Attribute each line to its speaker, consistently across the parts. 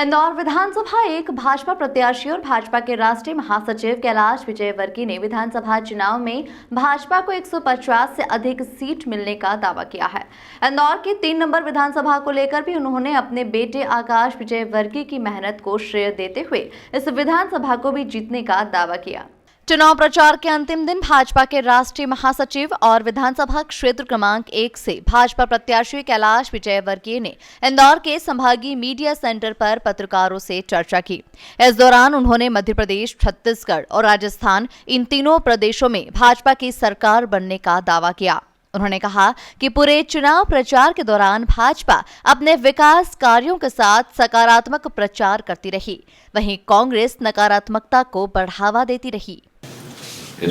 Speaker 1: इंदौर विधानसभा एक भाजपा प्रत्याशी और भाजपा के राष्ट्रीय महासचिव कैलाश विजयवर्गीय ने विधानसभा चुनाव में भाजपा को 150 से अधिक सीट मिलने का दावा किया है। इंदौर की 3 नंबर विधानसभा को लेकर भी उन्होंने अपने बेटे आकाश विजयवर्गीय की मेहनत को श्रेय देते हुए इस विधानसभा को भी जीतने का दावा किया। चुनाव प्रचार के अंतिम दिन भाजपा के राष्ट्रीय महासचिव और विधानसभा क्षेत्र क्रमांक 1 से भाजपा प्रत्याशी कैलाश विजयवर्गीय ने इंदौर के संभागीय मीडिया सेंटर पर पत्रकारों से चर्चा की। इस दौरान उन्होंने मध्य प्रदेश, छत्तीसगढ़ और राजस्थान इन तीनों प्रदेशों में भाजपा की सरकार बनने का दावा किया। उन्होंने कहा कि पूरे चुनाव प्रचार के दौरान भाजपा अपने विकास कार्यों के साथ सकारात्मक प्रचार करती रही, वहीं कांग्रेस नकारात्मकता को बढ़ावा देती रही।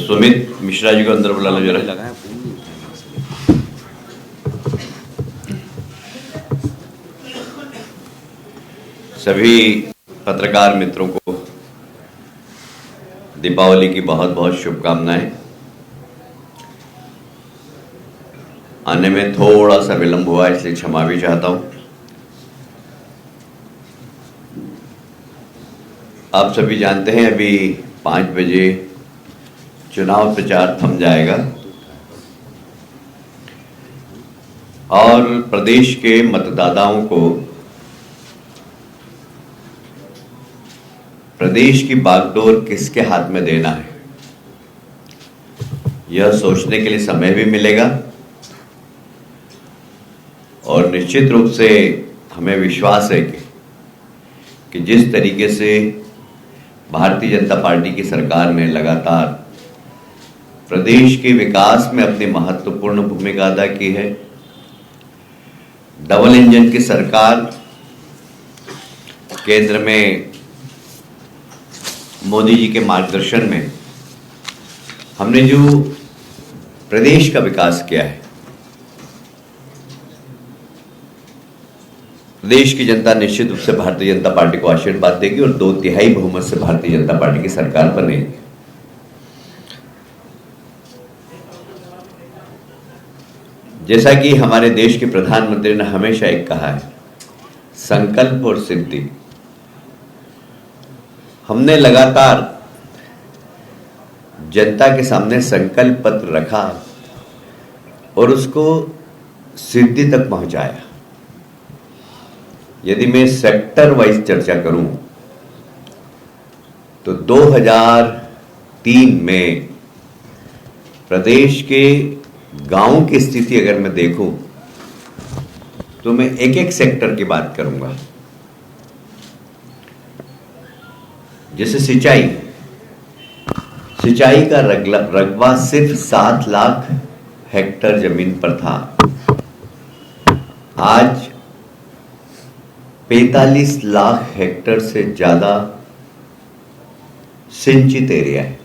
Speaker 2: सुमित मिश्रा जी को अंदर बुला लो जरा। सभी पत्रकार मित्रों को दीपावली की बहुत बहुत शुभकामनाएं। आने में थोड़ा सा विलंब हुआ, इसलिए क्षमा भी चाहता हूं। आप सभी जानते हैं अभी 5 बजे चुनाव प्रचार थम जाएगा और प्रदेश के मतदाताओं को प्रदेश की बागडोर किसके हाथ में देना है, यह सोचने के लिए समय भी मिलेगा। और निश्चित रूप से हमें विश्वास है कि जिस तरीके से भारतीय जनता पार्टी की सरकार ने लगातार प्रदेश के विकास में अपनी महत्वपूर्ण भूमिका अदा की है, डबल इंजन की सरकार केंद्र में मोदी जी के मार्गदर्शन में हमने जो प्रदेश का विकास किया है, प्रदेश की जनता निश्चित रूप से भारतीय जनता पार्टी को आशीर्वाद देगी और 2/3 बहुमत से भारतीय जनता पार्टी की सरकार बनेगी। जैसा कि हमारे देश के प्रधानमंत्री ने हमेशा एक कहा है, संकल्प और सिद्धि। हमने लगातार जनता के सामने संकल्प पत्र रखा और उसको सिद्धि तक पहुंचाया। यदि मैं सेक्टर वाइज चर्चा करूं तो 2003 में प्रदेश के गांव की स्थिति अगर मैं देखूं तो मैं एक एक सेक्टर की बात करूंगा। जैसे सिंचाई का रकबा सिर्फ 7 लाख हेक्टेयर जमीन पर था, आज 45 लाख हेक्टेयर से ज्यादा सिंचित एरिया है।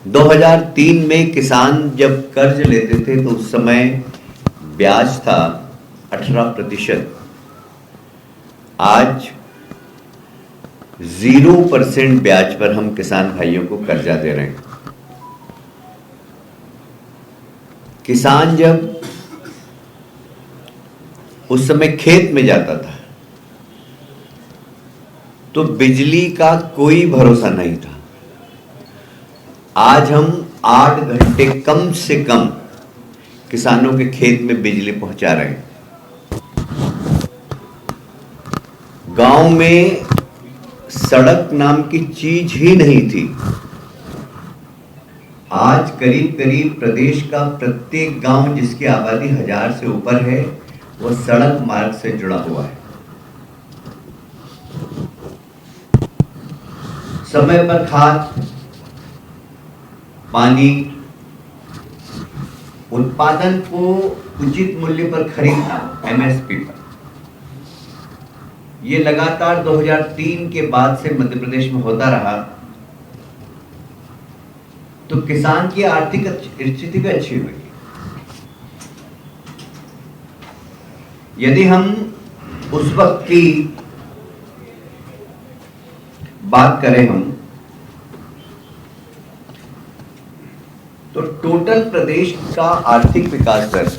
Speaker 2: 2003 में किसान जब कर्ज लेते थे तो उस समय ब्याज था 18%। आज 0% ब्याज पर हम किसान भाइयों को कर्जा दे रहे हैं। किसान जब उस समय खेत में जाता था तो बिजली का कोई भरोसा नहीं था। आज हम 8 घंटे कम से कम किसानों के खेत में बिजली पहुंचा रहे हैं। गांव में सड़क नाम की चीज ही नहीं थी। आज करीब करीब प्रदेश का प्रत्येक गांव जिसकी आबादी 1000 से ऊपर है वो सड़क मार्ग से जुड़ा हुआ है। समय पर खाद, पानी, उत्पादन को उचित मूल्य पर खरीदना, एमएसपी पर, ये लगातार 2003 के बाद से मध्य प्रदेश में होता रहा तो किसान की आर्थिक स्थिति भी अच्छी हुई। यदि हम उस वक्त की बात करें तो टोटल प्रदेश का आर्थिक विकास दर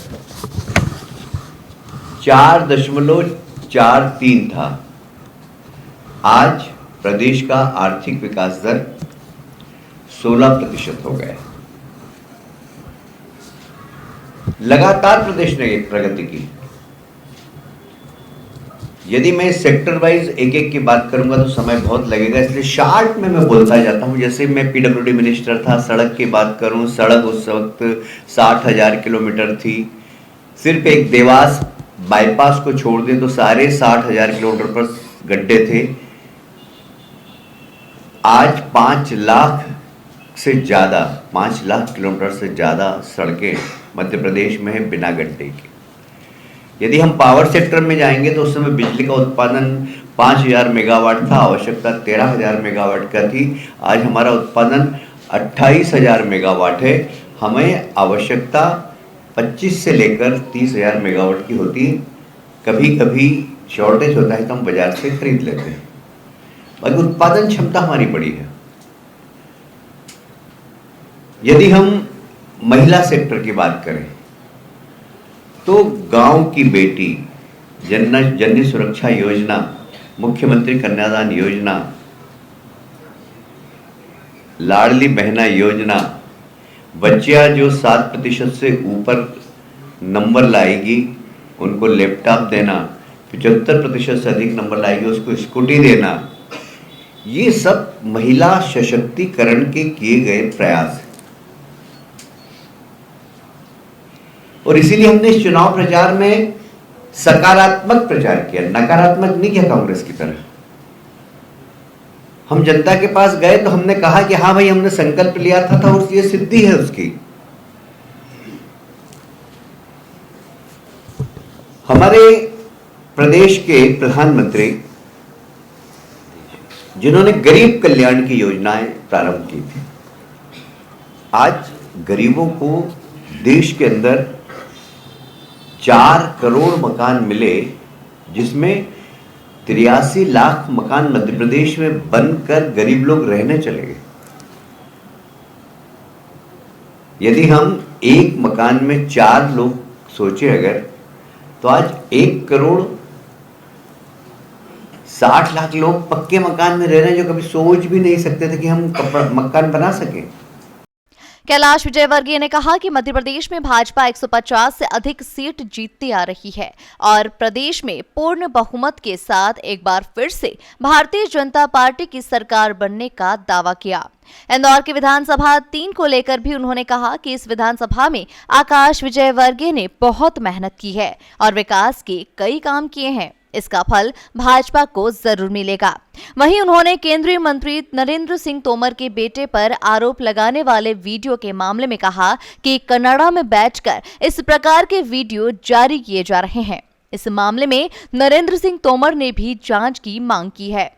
Speaker 2: 4.43 था आज प्रदेश का आर्थिक विकास दर 16% हो गया है। लगातार प्रदेश ने प्रगति की। यदि मैं सेक्टर वाइज एक एक की बात करूंगा तो समय बहुत लगेगा, इसलिए शॉर्ट में मैं बोलता जाता हूं। जैसे मैं पीडब्ल्यूडी मिनिस्टर था, सड़क की बात करूं, सड़क उस वक्त 60,000 किलोमीटर थी। सिर्फ एक देवास बाईपास को छोड़ दें तो सारे 60,000 किलोमीटर पर गड्ढे थे। आज 5 लाख से ज़्यादा, 5 लाख किलोमीटर से ज़्यादा सड़कें मध्य प्रदेश में है बिना गड्ढे के। यदि हम पावर सेक्टर में जाएंगे तो उस समय बिजली का उत्पादन 5,000 मेगावाट था, आवश्यकता 13,000 मेगावाट का थी। आज हमारा उत्पादन 28,000 मेगावाट है। हमें आवश्यकता 25 से लेकर 30,000 मेगावाट की होती है। कभी कभी शॉर्टेज होता है तो हम बाजार से खरीद लेते हैं। बाकी उत्पादन क्षमता हमारी बड़ी है। यदि हम महिला सेक्टर की बात करें तो गांव की बेटी, जननी सुरक्षा योजना, मुख्यमंत्री कन्यादान योजना, लाडली बहना योजना, बच्चियां जो 7% से ऊपर नंबर लाएगी उनको लैपटॉप देना, 75% से अधिक नंबर लाएगी उसको स्कूटी देना, ये सब महिला सशक्तिकरण के किए गए प्रयास हैं। और इसीलिए हमने इस चुनाव प्रचार में सकारात्मक प्रचार किया, नकारात्मक नहीं किया कांग्रेस की तरह। हम जनता के पास गए तो हमने कहा कि हाँ भाई, हमने संकल्प लिया था और ये सिद्धि है उसकी। हमारे प्रदेश के प्रधानमंत्री जिन्होंने गरीब कल्याण की योजनाएं प्रारंभ की थी, आज गरीबों को देश के अंदर 4 करोड़ मकान मिले, जिसमें 83 लाख मकान मध्य प्रदेश में बनकर गरीब लोग रहने चले गए। यदि हम एक मकान में 4 लोग सोचे अगर, तो आज 1 करोड़ 60 लाख लोग पक्के मकान में रह रहे हैं, जो कभी सोच भी नहीं सकते थे कि हम मकान बना सकें।
Speaker 1: कैलाश विजयवर्गीय ने कहा कि मध्य प्रदेश में भाजपा 150 से अधिक सीट जीतती आ रही है और प्रदेश में पूर्ण बहुमत के साथ एक बार फिर से भारतीय जनता पार्टी की सरकार बनने का दावा किया। इंदौर की विधानसभा 3 को लेकर भी उन्होंने कहा कि इस विधानसभा में आकाश विजयवर्गीय ने बहुत मेहनत की है और विकास के कई काम किए हैं। इसका फल भाजपा को जरूर मिलेगा। वहीं उन्होंने केंद्रीय मंत्री नरेंद्र सिंह तोमर के बेटे पर आरोप लगाने वाले वीडियो के मामले में कहा कि कनाडा में बैठकर इस प्रकार के वीडियो जारी किए जा रहे हैं। इस मामले में नरेंद्र सिंह तोमर ने भी जांच की मांग की है।